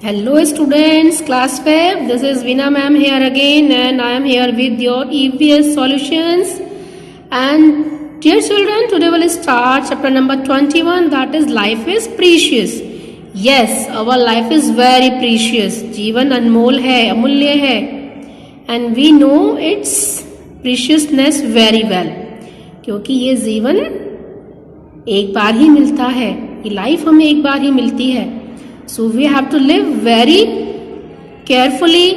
Hello students, class 5. This is Veena ma'am here again and I am here with your EVS solutions. And dear children, today we'll start chapter number 21, that is life is precious. Yes, our life is very precious. जीवन अनमोल है, अमूल्य है. And we know its preciousness very well. क्योंकि ये जीवन एक बार ही मिलता है, ये लाइफ हमें एक बार ही मिलती है. So we have to live very carefully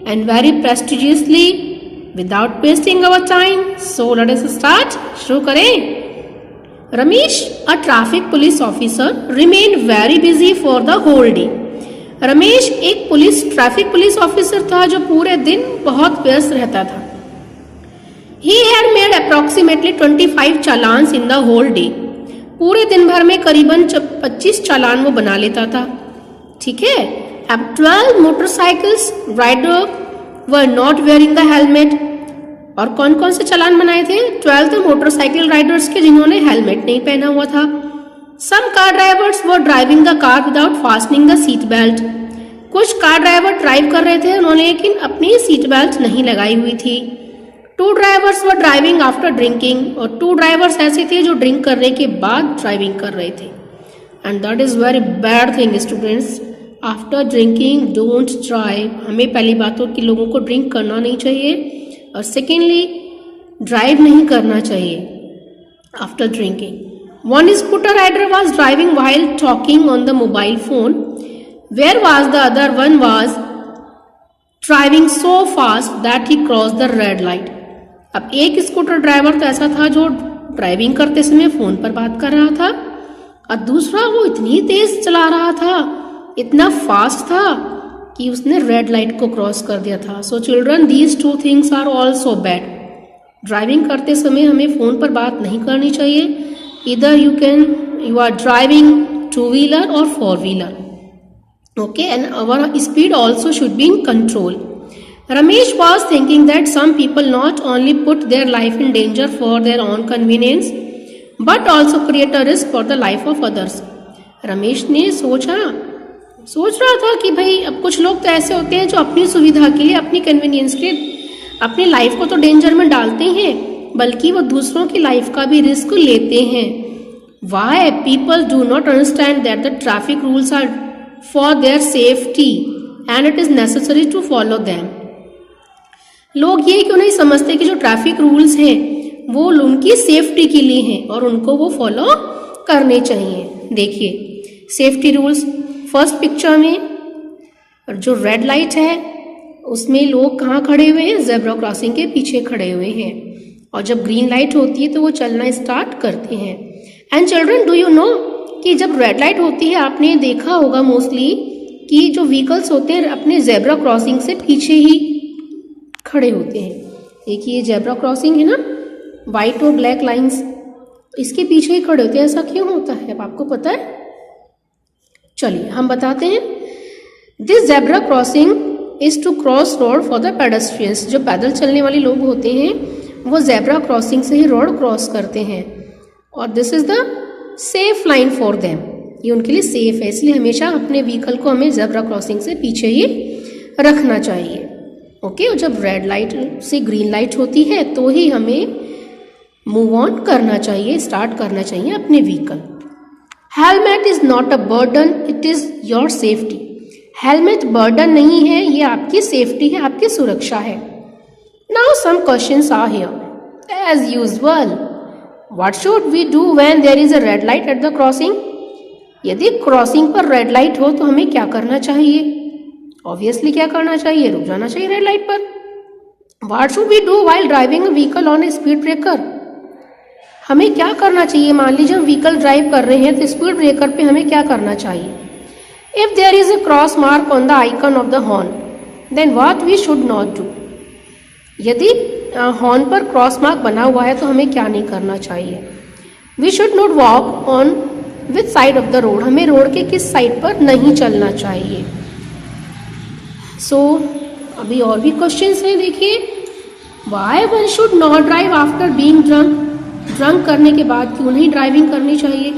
and very prestigiously without wasting our time. So let us start. शुरू करें. Ramesh, a traffic police officer, remained very busy for the whole day. Ramesh एक traffic police officer था जो पूरे दिन बहुत व्यस्त रहता था. He had made approximately 25 चालान्स in the whole day. पूरे दिन भर में करीबन 25 चालान वो बना लेता था. ठीक है. अब 12 motorcycles rider were not wearing the helmet. और कौन कौन से चालान बनाए थे? 12 तो मोटरसाइकिल राइडर्स के जिन्होंने हेलमेट नहीं पहना हुआ था. Some car drivers were driving the car without fastening the seat belt. कुछ कार ड्राइवर ड्राइव कर रहे थे उन्होंने लेकिन अपनी सीट बेल्ट नहीं लगाई हुई थी. 2 drivers were driving after drinking. और 2 ड्राइवर्स ऐसे थे जो ड्रिंक करने के बाद ड्राइविंग कर रहे थे. And that is very bad thing students. After drinking don't drive. हमें पहली बात तो कि लोगों को ड्रिंक करना नहीं चाहिए और सेकेंडली ड्राइव नहीं करना चाहिए after drinking. One scooter rider was driving while talking on the mobile phone. Where was the other one was driving so fast that he cross the red light. अब एक scooter driver तो ऐसा था जो driving करते समय phone पर बात कर रहा था और दूसरा वो इतनी तेज चला रहा था, इतना फास्ट था कि उसने रेड लाइट को क्रॉस कर दिया था. So children, these 2 things are also bad. Driving करते समय हमें फोन पर बात नहीं करनी चाहिए. इधर यू आर ड्राइविंग 2 व्हीलर और 4 wheeler. Okay, and our speed also should be in control. Ramesh was thinking that some people not only put their life in danger for their own convenience, but also create a risk for the life of others. Ramesh ने सोच रहा था कि भाई अब कुछ लोग तो ऐसे होते हैं जो अपनी सुविधा के लिए, अपनी कन्वीनियंस के लिए अपनी लाइफ को तो डेंजर में डालते हैं बल्कि वो दूसरों की लाइफ का भी रिस्क लेते हैं. Why people do not understand that the traffic rules are for their safety and it is necessary to follow them. लोग ये क्यों नहीं समझते कि जो ट्रैफिक रूल्स हैं वो उनकी सेफ्टी के लिए हैं और उनको वो फॉलो करने चाहिए. देखिए सेफ्टी रूल्स. फर्स्ट पिक्चर में जो रेड लाइट है उसमें लोग कहाँ खड़े हुए हैं? ज़ेब्रा क्रॉसिंग के पीछे खड़े हुए हैं. और जब ग्रीन लाइट होती है तो वो चलना स्टार्ट करते हैं. And children, do you know कि जब रेड लाइट होती है आपने देखा होगा मोस्टली कि जो व्हीकल्स होते हैं अपने ज़ेब्रा क्रॉसिंग से पीछे ही खड़े होते हैं. देखिए ज़ेब्रा क्रॉसिंग है ना, वाइट और ब्लैक लाइंस, इसके पीछे ही खड़े होते हैं. ऐसा क्यों होता है अब आपको पता है? चलिए हम बताते हैं. This zebra crossing is to cross road for the pedestrians. जो पैदल चलने वाले लोग होते हैं वो ज़ेब्रा क्रॉसिंग से ही रोड क्रॉस करते हैं और this is the safe line for them. ये उनके लिए सेफ है, इसलिए हमेशा अपने व्हीकल को हमें ज़ेब्रा क्रॉसिंग से पीछे ही रखना चाहिए. ओके. और जब रेड लाइट से ग्रीन लाइट होती है तो ही हमें मूव ऑन करना चाहिए, स्टार्ट करना चाहिए अपने vehicle. Helmet is not a burden, it is your safety. Helmet burden नहीं है, ये आपकी सेफ्टी है, आपकी सुरक्षा है. Now some questions are here as usual. What should we do when there is a red light at the crossing? यदि crossing पर रेड लाइट हो तो हमें क्या करना चाहिए? ऑब्वियसली क्या करना चाहिए? रुक जाना चाहिए रेड लाइट पर. What should we do while driving a vehicle on a speed breaker? हमें क्या करना चाहिए? मान लीजिए हम व्हीकल ड्राइव कर रहे हैं तो स्पीड ब्रेकर पे हमें क्या करना चाहिए? If there is a cross mark on the icon of the horn, then what we should not do? यदि हॉर्न पर क्रॉस मार्क बना हुआ है तो हमें क्या नहीं करना चाहिए? We should not walk on with side of the road. हमें रोड के किस साइड पर नहीं चलना चाहिए? सो अभी और भी क्वेश्चंस हैं. देखिए why one should not drive after being drunk. Drunk करने के बाद क्यों नहीं ड्राइविंग करनी चाहिए?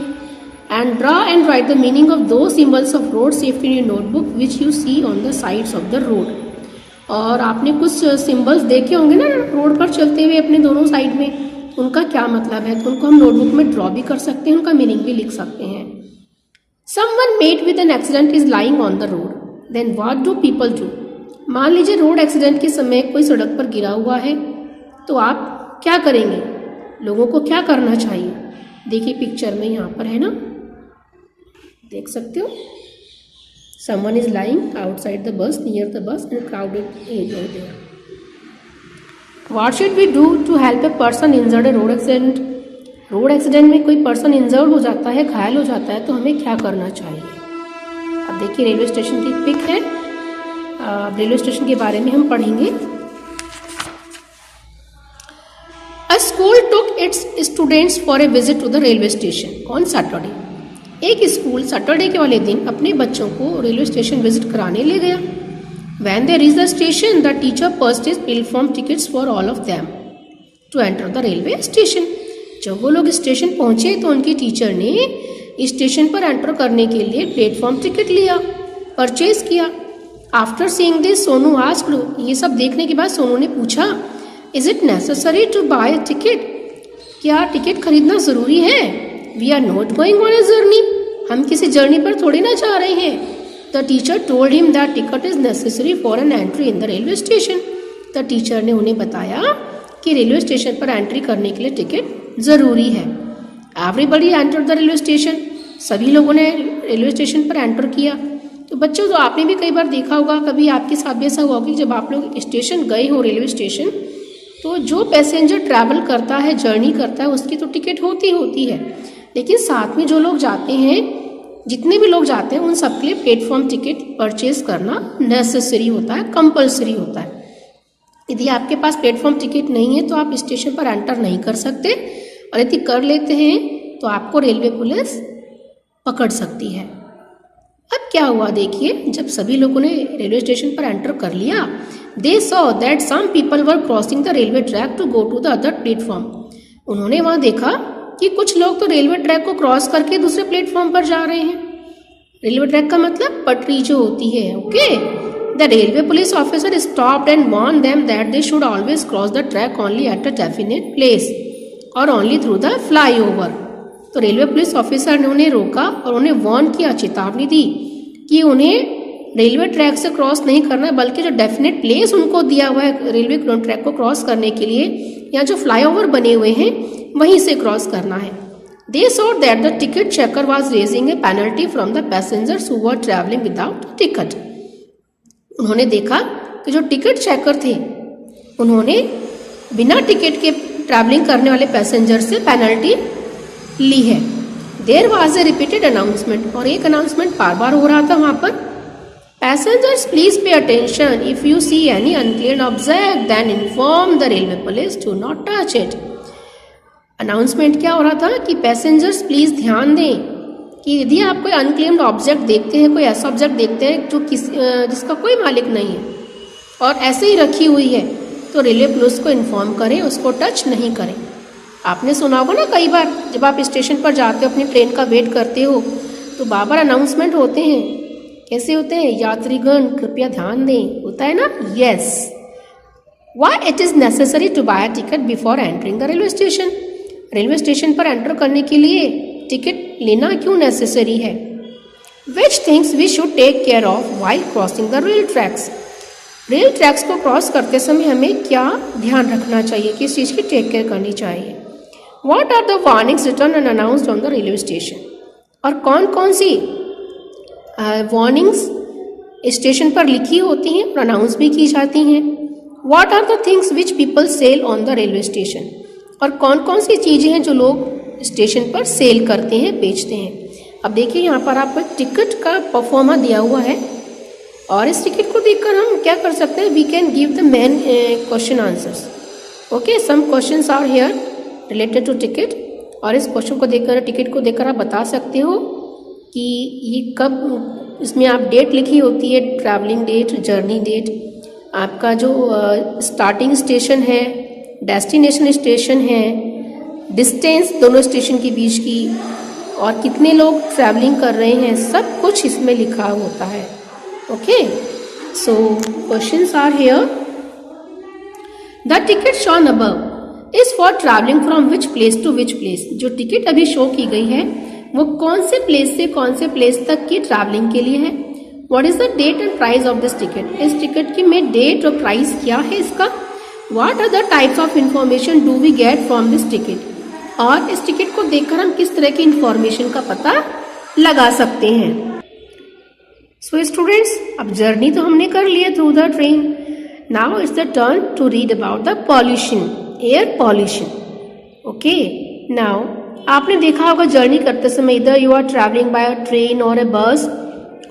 and draw and write the meaning of those symbols of road safety in your notebook which you see on the sides of the road. और आपने कुछ सिंबल्स देखे होंगे ना रोड पर चलते हुए अपने दोनों साइड में, उनका क्या मतलब है, तो उनको हम नोटबुक में ड्रॉ भी कर सकते हैं, उनका मीनिंग भी लिख सकते हैं. Someone met with an accident is lying on the road. Then what do people do? मान लीजिए रोड एक्सीडेंट के समय कोई सड़क पर गिरा हुआ है, तो आप क्या करेंगे, लोगों को क्या करना चाहिए. देखिए पिक्चर में यहाँ पर है ना, देख सकते हो. Someone is lying outside the bus, near the bus, in a crowded area there. What should we do to help a person injured in road accident? Road accident में कोई पर्सन इंजर्ड हो जाता है, घायल हो जाता है, तो हमें क्या करना चाहिए. अब देखिए रेलवे स्टेशन की पिक है. रेलवे स्टेशन के बारे में हम पढ़ेंगे. A school took its students for a visit to the railway station on Saturday. एक स्कूल सैटरडे के वाले दिन अपने बच्चों को रेलवे स्टेशन विजिट कराने ले गया. When they reached the station, the teacher purchased platform tickets for all of them to enter the railway station. जब वो लोग स्टेशन पहुंचे तो उनकी टीचर ने स्टेशन पर एंटर करने के लिए प्लेटफॉर्म टिकट लिया, परचेज किया. After seeing this Sonu asked, ये सब देखने के बाद सोनू ने पूछा, is it necessary to buy a ticket? क्या टिकट खरीदना जरूरी है? We are not going on a journey, हम किसी जर्नी पर थोड़ी ना जा रहे हैं. The teacher told him that ticket is necessary for an entry in the railway station. The teacher ने उन्हें बताया कि रेलवे स्टेशन पर एंट्री करने के लिए टिकट जरूरी है. Everybody enter the railway station, सभी लोगों ने रेलवे स्टेशन पर एंटर किया. तो बच्चों, तो आपने भी कई बार देखा होगा, कभी आपके साथ भी ऐसा हुआ कि जब आप लोग स्टेशन गए हो, रेलवे स्टेशन, तो जो पैसेंजर ट्रैवल करता है, जर्नी करता है, उसकी तो टिकट होती है, लेकिन साथ में जो लोग जाते हैं, जितने भी लोग जाते हैं, उन सबके लिए प्लेटफॉर्म टिकट परचेज करना नेसेसरी होता है, कंपलसरी होता है. यदि आपके पास प्लेटफॉर्म टिकट नहीं है तो आप स्टेशन पर एंटर नहीं कर सकते, और यदि कर लेते हैं तो आपको रेलवे पुलिस पकड़ सकती है. अब क्या हुआ देखिए, जब सभी लोगों ने रेलवे स्टेशन पर एंटर कर लिया, they saw that some people were crossing the railway track to go to the other platform. उन्होंने वहां देखा कि कुछ लोग तो रेलवे ट्रैक को क्रॉस करके दूसरे प्लेटफॉर्म पर जा रहे हैं. रेलवे ट्रैक का मतलब पटरी जो होती है. Okay, the railway police officer stopped and warn them that they should always cross the track only at a definite place और ओनली थ्रू द फ्लाईओवर. तो रेलवे पुलिस ऑफिसर ने उन्हें रोका और उन्हें वार्न किया, चेतावनी दी कि उन्हें रेलवे ट्रैक से क्रॉस नहीं करना है, बल्कि जो डेफिनेट प्लेस उनको दिया हुआ है रेलवे ट्रैक को क्रॉस करने के लिए, या जो फ्लाईओवर बने हुए हैं वहीं से क्रॉस करना है. दे saw that the ticket checker was raising A penalty from the passengers who were travelling without ticket. उन्होंने देखा कि जो टिकट चेकर थे, उन्होंने बिना टिकट के ट्रैवलिंग करने वाले पैसेंजर से पेनल्टी ली है. There was a repeated announcement, और एक अनाउंसमेंट बार बार हो रहा था वहां पर, passengers please pay attention, if you see any unclaimed object then inform the railway police to not touch it. Announcement क्या हो रहा था कि पैसेंजर्स प्लीज ध्यान दें कि यदि आप कोई अनक्लेम्ड ऑब्जेक्ट देखते हैं, कोई ऐसा ऑब्जेक्ट देखते हैं जो जिसका कोई मालिक नहीं है और ऐसे ही रखी हुई है, तो रेलवे पुलिस को इन्फॉर्म करें, उसको टच नहीं करें. आपने सुना होगा ना, कई बार जब आप स्टेशन पर जाते हो, अपनी ट्रेन का वेट करते हो, तो बार बार अनाउंसमेंट होते हैं. कैसे होते हैं? यात्रीगण कृपया ध्यान दें, होता है ना. Yes. Why it is necessary to buy a ticket before entering the railway station? Railway station पर एंटर करने के लिए टिकट लेना क्यों नेसेसरी है? Which things we should take care of while crossing the rail tracks? Rail tracks को cross करते समय हमें क्या ध्यान रखना चाहिए, किस चीज़ की टेक केयर करनी चाहिए? What are the warnings written and announced on the railway station? और कौन कौन सी वार्निंग्स स्टेशन पर लिखी होती हैं और अनाउंस भी की जाती हैं? What are the things which people sell on the railway station? और कौन कौन सी चीज़ें हैं जो लोग स्टेशन पर सेल करते हैं, बेचते हैं? अब देखिए यहाँ पर आपको एक टिकट का परफॉर्मा दिया हुआ है, और इस टिकट को देखकर हम क्या कर सकते हैं? We can give the main question answers. Okay, some questions are here related to ticket, और इस क्वेश्चन को देखकर, टिकट को देखकर आप बता सकते हो कि ये कब, इसमें आप डेट लिखी होती है, ट्रैवलिंग डेट, जर्नी डेट, आपका जो स्टार्टिंग स्टेशन है, डेस्टिनेशन स्टेशन है, डिस्टेंस दोनों स्टेशन के बीच की, और कितने लोग ट्रैवलिंग कर रहे हैं, सब कुछ इसमें लिखा होता है। Okay, so questions are here. The ticket shown above is for travelling from which place to which place. जो टिकट अभी शो की गई है वो कौन से प्लेस से कौन से प्लेस तक की ट्रैवलिंग के लिए है। What is the date and price of this ticket. इस टिकट की में डेट और प्राइस क्या है इसका। What are the types of information do we get from this ticket. और इस टिकट को देखकर हम किस तरह की इंफॉर्मेशन का पता लगा सकते हैं। सो स्टूडेंट्स, अब जर्नी तो हमने कर लिया through the train. Now it's the turn to read about the pollution, air pollution. Okay, now आपने देखा होगा जर्नी करते समय इधर you are travelling by a train और अ बस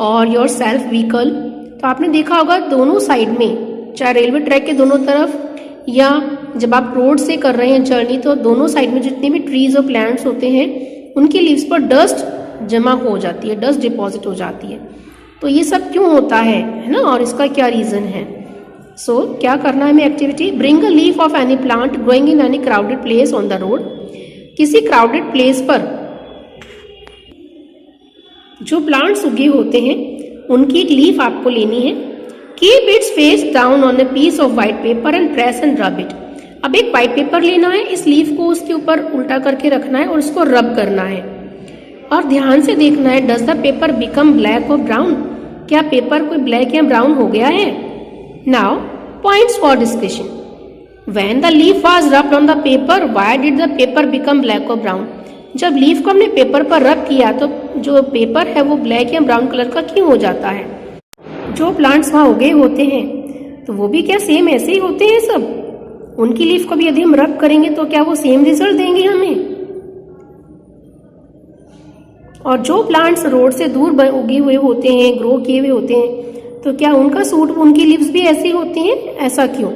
और योर सेल्फ व्हीकल, तो आपने देखा होगा दोनों साइड में, चाहे रेलवे ट्रैक के दोनों तरफ या जब आप रोड से कर रहे हैं जर्नी, तो दोनों साइड में जितने भी ट्रीज और प्लांट्स होते हैं उनकी लीव्स पर डस्ट जमा हो जाती है, डस्ट डिपॉजिट हो जाती है। तो ये सब क्यों होता है ना, और इसका क्या रीजन है। सो क्या करना है हमें activity. Bring a leaf of any plant growing in any crowded place on the road. किसी क्राउडेड प्लेस पर जो प्लांट्स उगे होते हैं उनकी एक लीफ आपको लेनी है। Keep its face down on a piece of white paper and press and rub it. अब एक व्हाइट पेपर लेना है, इस लीफ को उसके ऊपर उल्टा करके रखना है और उसको रब करना है और ध्यान से देखना है does the paper become black और ब्राउन। क्या पेपर कोई ब्लैक या ब्राउन हो गया है। Now points for discussion. When the leaf was rubbed on the paper why did the paper become black और ब्राउन। जब लीफ को हमने पेपर पर रब किया तो जो पेपर है वो ब्लैक या ब्राउन कलर का क्यों हो जाता है। जो प्लांट्स वहां उगे होते हैं तो वो भी क्या सेम ऐसे ही होते हैं सब। उनकी लीफ को भी यदि हम रब करेंगे तो क्या वो सेम रिजल्ट देंगे हमें। और जो प्लांट्स रोड से दूर उगे हुए होते हैं, ग्रो किए हुए होते हैं, तो क्या उनका सूट उनकी लीव्स भी ऐसी होती हैं। ऐसा क्यों।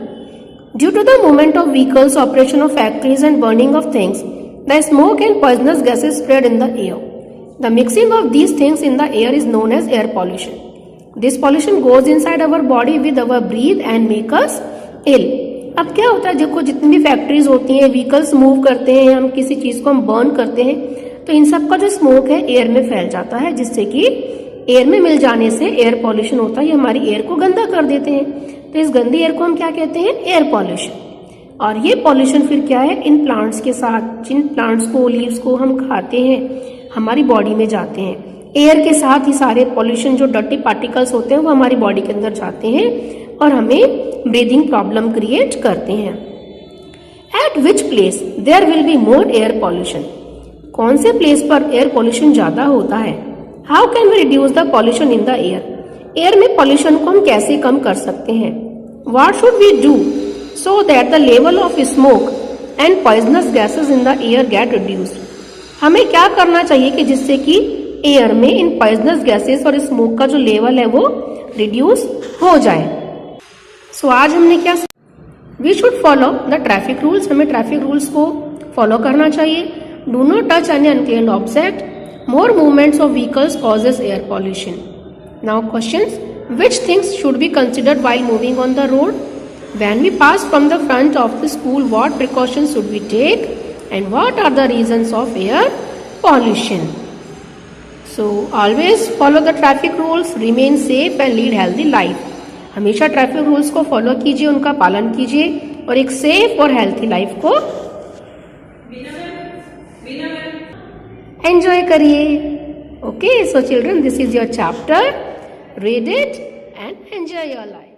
Due to the movement of vehicles, operation of factories and burning of things, the smoke and poisonous gases spread in the air. The mixing of these things in the air is known as air pollution. This pollution goes inside our body with our breath and make us ill. अब क्या होता है, देखो जितनी भी factories होती हैं, vehicles move करते हैं, हम किसी चीज को हम बर्न करते हैं, तो इन सब का जो स्मोक है एयर में फैल जाता है, जिससे कि एयर में मिल जाने से एयर पॉल्यूशन होता है। ये हमारी एयर को गंदा कर देते हैं। तो इस गंदी एयर को हम क्या कहते हैं, एयर पॉल्यूशन। और ये पॉल्यूशन फिर क्या है, इन प्लांट्स के साथ, जिन प्लांट्स को, लीव्स को हम खाते हैं, हमारी बॉडी में जाते हैं। एयर के साथ ही सारे पॉल्यूशन, जो डर्टी पार्टिकल्स होते हैं, वो हमारी बॉडी के अंदर जाते हैं और हमें ब्रीदिंग प्रॉब्लम क्रिएट करते हैं। At which place there will be more air pollution. कौन से प्लेस पर एयर पॉल्यूशन ज्यादा होता है। How can we reduce the pollution in the air. Air में पॉल्यूशन को हम कैसे कम कर सकते हैं। What should we do so that the level of smoke and poisonous gases in the air get reduced। हमें क्या करना चाहिए कि जिससे कि एयर में इन पॉइजनस गैसेस और स्मोक का जो लेवल है वो रिड्यूस हो जाए। सो आज हमने क्या, we should follow the traffic rules. हमें ट्रैफिक रूल्स को फॉलो करना चाहिए। Do not touch any unclean object. More movements of vehicles causes air pollution. Now questions, which things should be considered while moving on the road? When we pass from the front of the school, what precautions should we take and what are the reasons of air pollution? So always follow the traffic rules, remain safe and lead healthy life. हमेशा traffic rules को follow कीजिए, उनका पालन कीजिए और एक safe और healthy life को एंजॉय करिए। Okay, so children, this is your chapter, read it and enjoy your life.